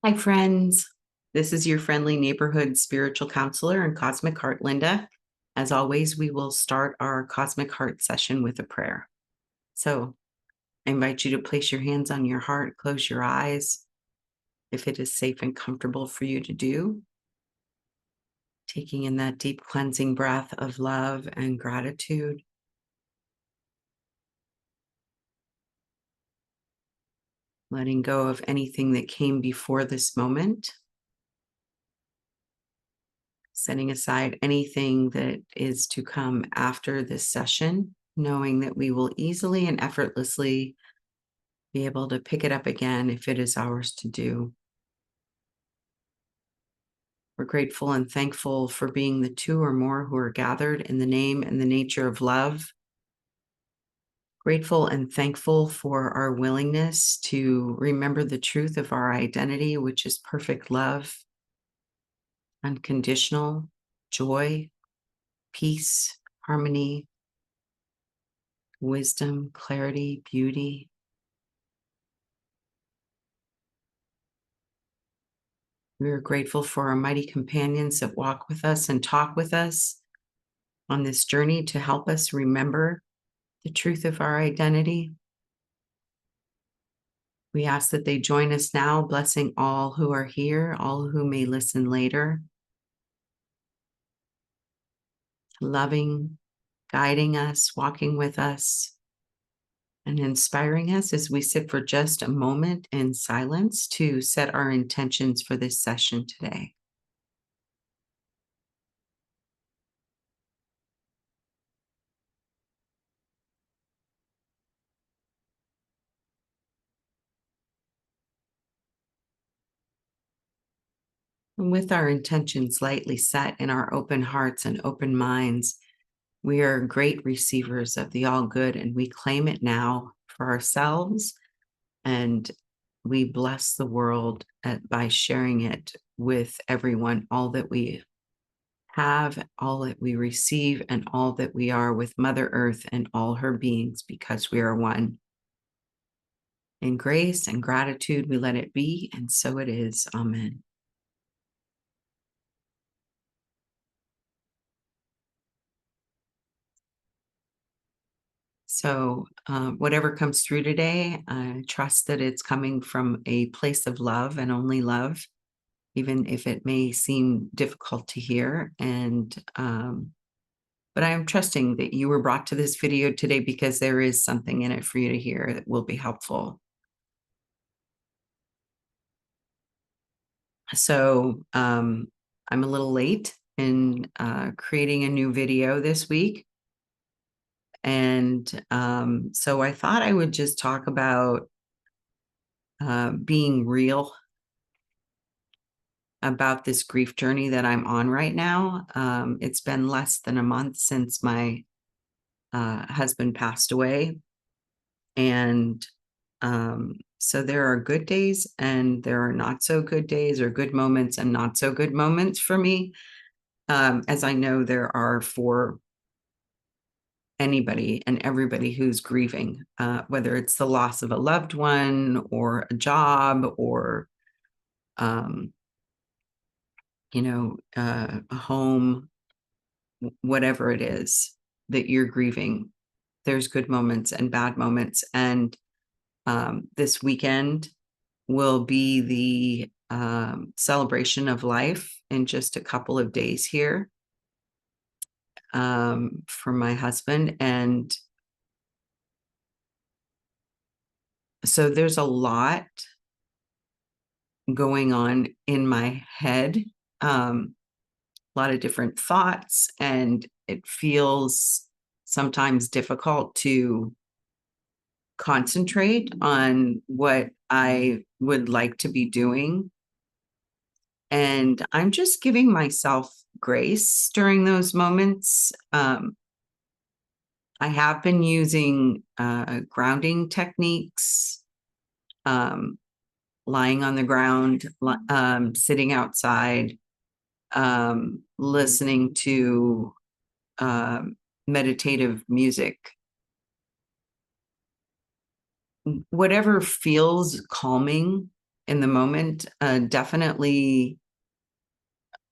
Hi, friends. This is your friendly neighborhood spiritual counselor and cosmic heart, Linda. As always, we will start our cosmic heart session with a prayer. So I invite you to place your hands on your heart, close your eyes if it is safe and comfortable for you to do. Taking in that deep cleansing breath of love and gratitude. Letting go of anything that came before this moment. Setting aside anything that is to come after this session, knowing that we will easily and effortlessly be able to pick it up again if it is ours to do. We're grateful and thankful for being the two or more who are gathered in the name and the nature of love. Grateful and thankful for our willingness to remember the truth of our identity, which is perfect love, unconditional joy, peace, harmony, wisdom, clarity, beauty. We are grateful for our mighty companions that walk with us and talk with us on this journey to help us remember the truth of our identity. We ask that they join us now, blessing all who are here, all who may listen later, loving, guiding us, walking with us, and inspiring us as we sit for just a moment in silence to set our intentions for this session today. And with our intentions lightly set in our open hearts and open minds, we are great receivers of the all good, and we claim it now for ourselves, and we bless the world by sharing it with everyone, all that we have, all that we receive, and all that we are with Mother Earth and all her beings, because we are one. In grace and gratitude, we let it be, and so it is. Amen. So, whatever comes through today, I trust that it's coming from a place of love and only love, even if it may seem difficult to hear. But I am trusting that you were brought to this video today because there is something in it for you to hear that will be helpful. So, I'm a little late in creating a new video this week. And so I thought I would just talk about being real about this grief journey that I'm on right now. It's been less than a month since my husband passed away. And so there are good days and there are not so good days, or good moments and not so good moments for me, as I know there are for anybody and everybody who's grieving, whether it's the loss of a loved one or a job or um, a home, whatever it is that you're grieving. There's good moments and bad moments. And this weekend will be the celebration of life in just a couple of days here for my husband. And so there's a lot going on in my head, a lot of different thoughts, and it feels sometimes difficult to concentrate on what I would like to be doing. And I'm just giving myself grace during those moments. I have been using grounding techniques, lying on the ground, sitting outside, listening to meditative music, whatever feels calming in the moment. Definitely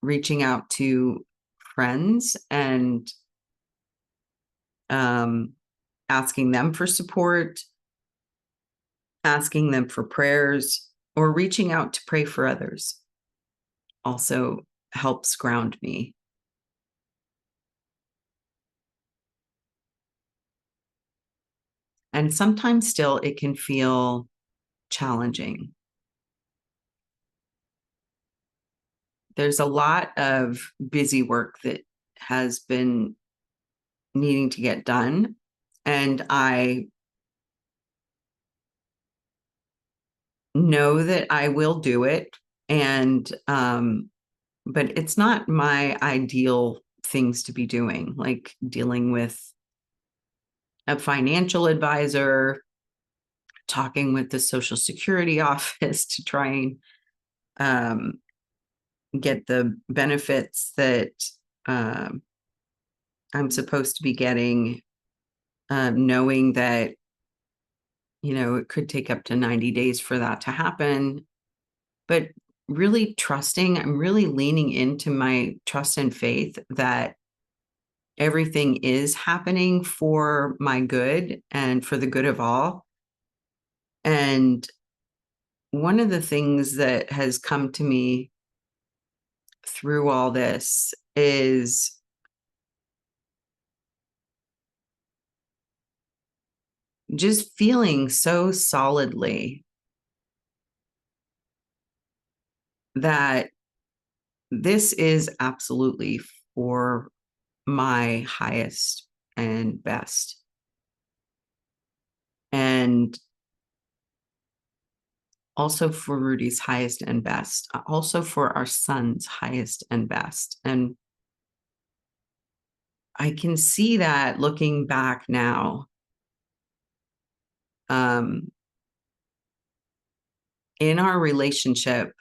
reaching out to friends and asking them for support, asking them for prayers, or reaching out to pray for others also helps ground me. And sometimes still it can feel challenging. There's a lot of busy work that has been needing to get done. And I know that I will do it. And, but it's not my ideal things to be doing, like dealing with a financial advisor, talking with the Social Security office to try and get the benefits that um, I'm supposed to be getting, knowing that, it could take up to 90 days for that to happen. But really trusting, I'm really leaning into my trust and faith that everything is happening for my good and for the good of all. And one of the things that has come to me through all this is just feeling so solidly that this is absolutely for my highest and best. And also for Rudy's highest and best, also for our son's highest and best. And I can see that looking back now. Um, in our relationship,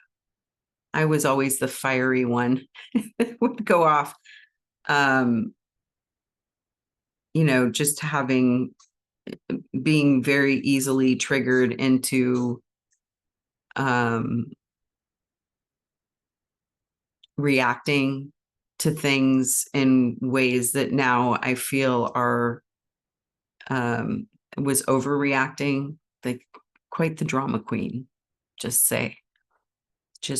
I was always the fiery one that would go off. Um, just being very easily triggered into um, reacting to things in ways that now I feel are was overreacting, like quite the drama queen. Just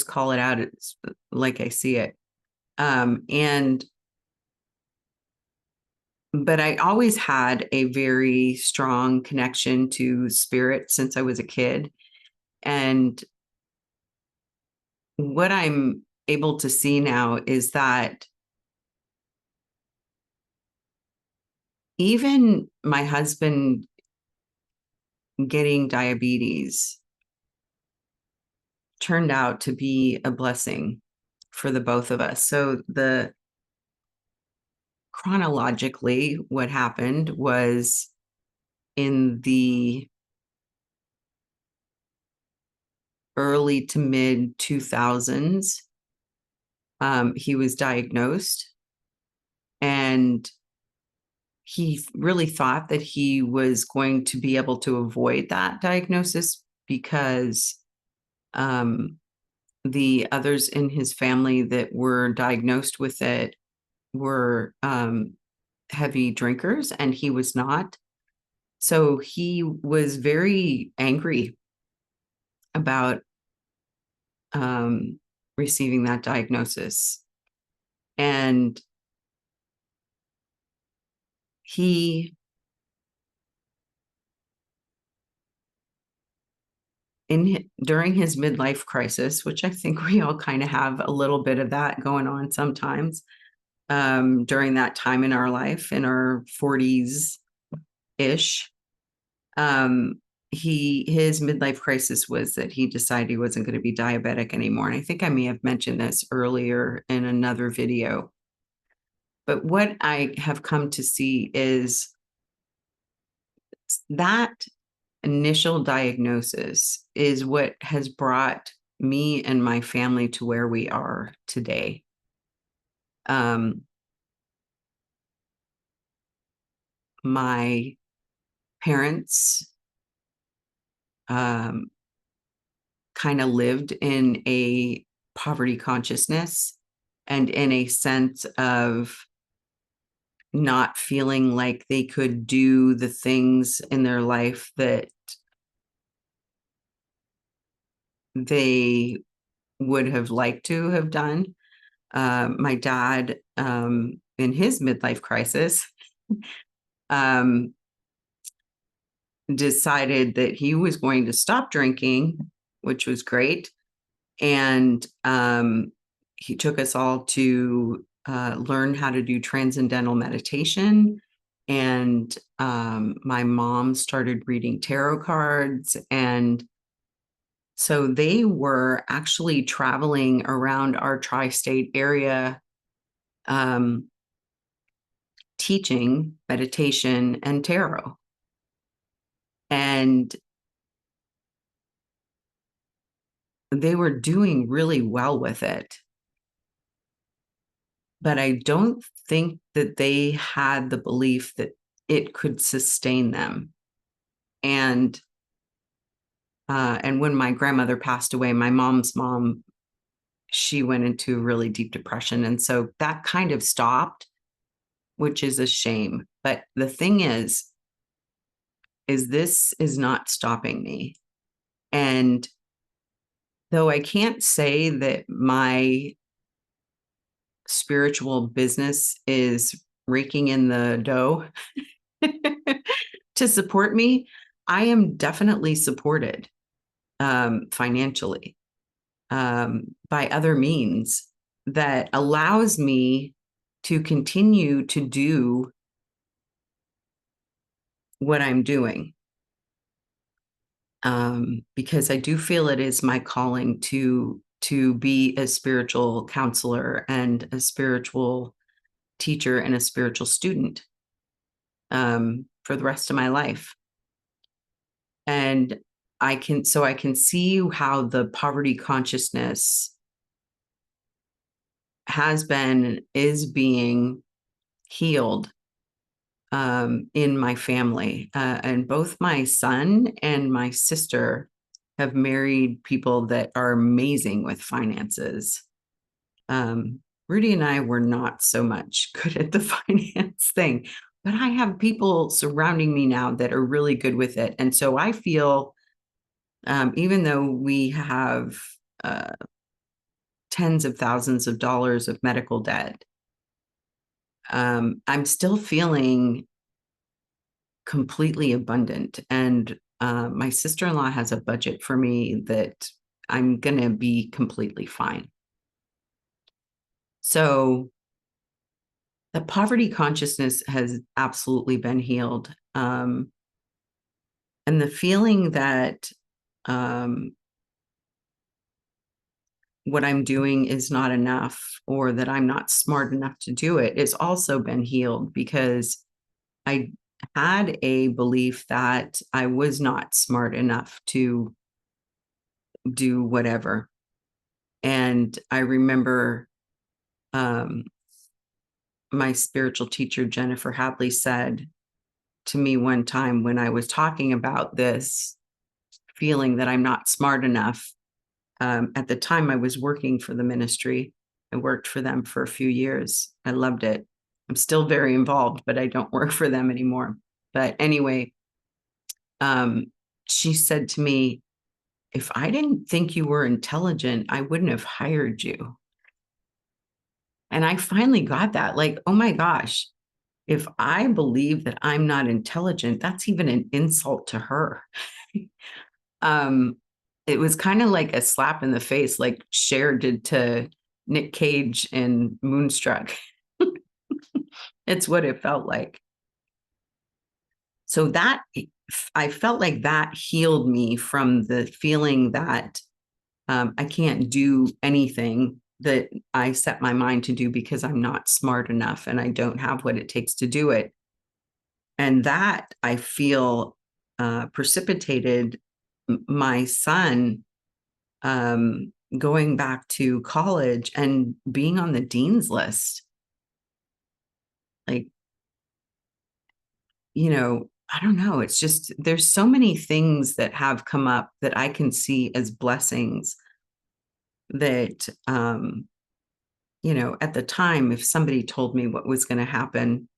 call it out. It's like I see it. And but I always had a very strong connection to spirit since I was a kid. And what I'm able to see now is that even my husband getting diabetes turned out to be a blessing for the both of us. So the chronologically, what happened was in the early to mid 2000s, he was diagnosed, and he really thought that he was going to be able to avoid that diagnosis because the others in his family that were diagnosed with it were heavy drinkers, and he was not. So he was very angry about receiving that diagnosis. And he, during his midlife crisis, which I think we all kind of have a little bit of that going on sometimes, during that time in our life, in our 40s ish, his midlife crisis was that he decided he wasn't going to be diabetic anymore. And I think I may have mentioned this earlier in another video. But what I have come to see is that initial diagnosis is what has brought me and my family to where we are today. My parents kind of lived in a poverty consciousness and in a sense of not feeling like they could do the things in their life that they would have liked to have done. My dad, in his midlife crisis, um, decided that he was going to stop drinking, which was great. And he took us all to learn how to do transcendental meditation. And my mom started reading tarot cards. And so they were actually traveling around our tri-state area, um, teaching meditation and tarot. And they were doing really well with it. But I don't think that they had the belief that it could sustain them. And when my grandmother passed away, my mom's mom, she went into really deep depression. And so that kind of stopped, which is a shame. But the thing is this is not stopping me. And though I can't say that my spiritual business is raking in the dough to support me, I am definitely supported financially by other means that allows me to continue to do what I'm doing. Because I do feel it is my calling to be a spiritual counselor and a spiritual teacher and a spiritual student for the rest of my life. And I can see how the poverty consciousness is being healed in my family. And both my son and my sister have married people that are amazing with finances. Rudy and I were not so much good at the finance thing, but I have people surrounding me now that are really good with it. And so I feel, even though we have tens of thousands of dollars of medical debt, I'm still feeling completely abundant. And my sister-in-law has a budget for me that I'm going to be completely fine. So the poverty consciousness has absolutely been healed. And the feeling that what I'm doing is not enough, or that I'm not smart enough to do it, has also been healed, because I had a belief that I was not smart enough to do whatever. And I remember my spiritual teacher, Jennifer Hadley, said to me one time when I was talking about this feeling that I'm not smart enough. At the time, I was working for the ministry. I worked for them for a few years. I loved it. I'm still very involved, but I don't work for them anymore. But anyway, she said to me, if I didn't think you were intelligent, I wouldn't have hired you. And I finally got that, like, oh my gosh, if I believe that I'm not intelligent, that's even an insult to her. It was kind of like a slap in the face, like Cher did to Nick Cage in Moonstruck. It's what it felt like. So that, I felt like that healed me from the feeling that I can't do anything that I set my mind to do because I'm not smart enough and I don't have what it takes to do it. And that, I feel, precipitated my son going back to college and being on the dean's list. Like, I don't know. It's just there's so many things that have come up that I can see as blessings that at the time, if somebody told me what was going to happen,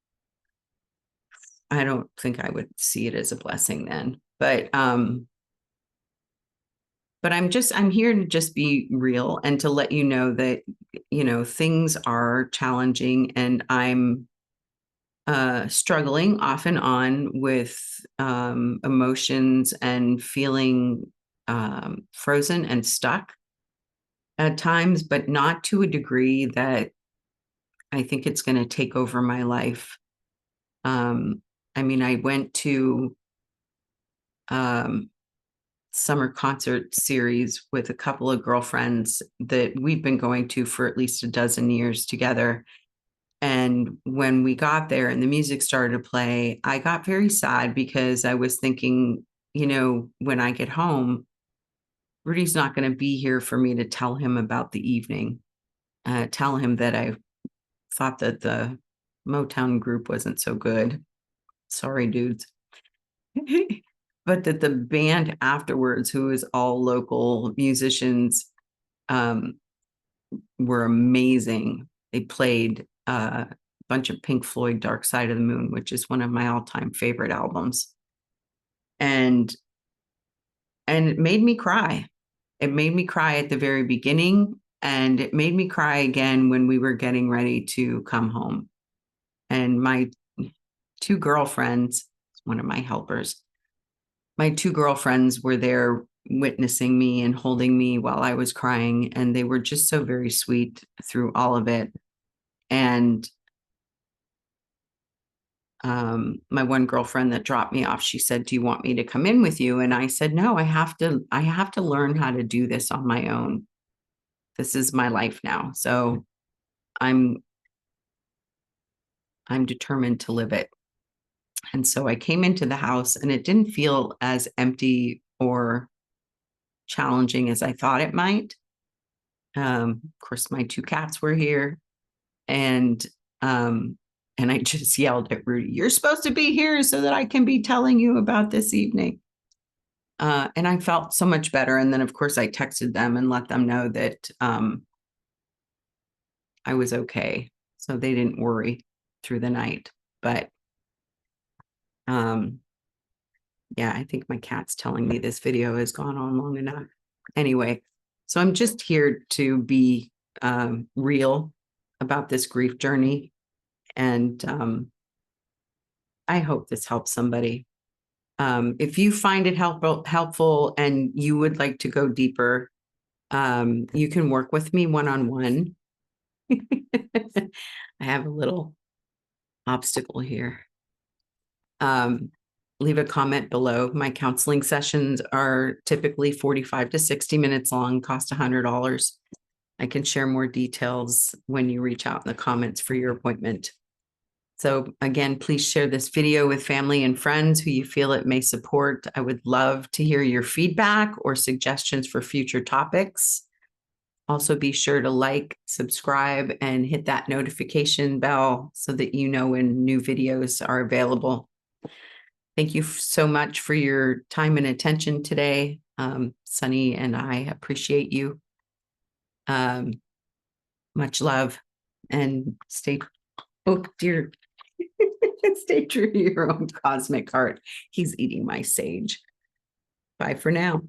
I don't think I would see it as a blessing then. But I'm here to just be real and to let you know that, things are challenging and I'm struggling off and on with emotions and feeling frozen and stuck at times, but not to a degree that I think it's going to take over my life. I mean, I went to um, summer concert series with a couple of girlfriends that we've been going to for at least a dozen years together. And when we got there and the music started to play, I got very sad because I was thinking, when I get home, Rudy's not going to be here for me to tell him about the evening, tell him that I thought that the Motown group wasn't so good. Sorry, dudes. But that the band afterwards, who is all local musicians, um, were amazing. They played a bunch of Pink Floyd Dark Side of the Moon, which is one of my all-time favorite albums. And it made me cry. It made me cry at the very beginning, and it made me cry again when we were getting ready to come home. And my two girlfriends, one of my helpers, my two girlfriends were there witnessing me and holding me while I was crying. And they were just so very sweet through all of it. And my one girlfriend that dropped me off, she said, "Do you want me to come in with you?" And I said, "No, I have to learn how to do this on my own. This is my life now. So I'm determined to live it." And so I came into the house and it didn't feel as empty or challenging as I thought it might. Of course, my two cats were here, and I just yelled at Rudy, "You're supposed to be here so that I can be telling you about this evening." And I felt so much better. And then, of course, I texted them and let them know that I was okay, so they didn't worry through the night. But um, yeah, I think my cat's telling me this video has gone on long enough. Anyway, so I'm just here to be real about this grief journey. And I hope this helps somebody. If you find it helpful and you would like to go deeper, you can work with me one-on-one. I have a little obstacle here. Leave a comment below. My counseling sessions are typically 45 to 60 minutes long, cost $100. I can share more details when you reach out in the comments for your appointment. So again, please share this video with family and friends who you feel it may support. I would love to hear your feedback or suggestions for future topics. Also, be sure to like, subscribe, and hit that notification bell so that you know when new videos are available. Thank you so much for your time and attention today. Sunny and I appreciate you. Much love, and oh dear, stay true to your own cosmic heart. He's eating my sage. Bye for now.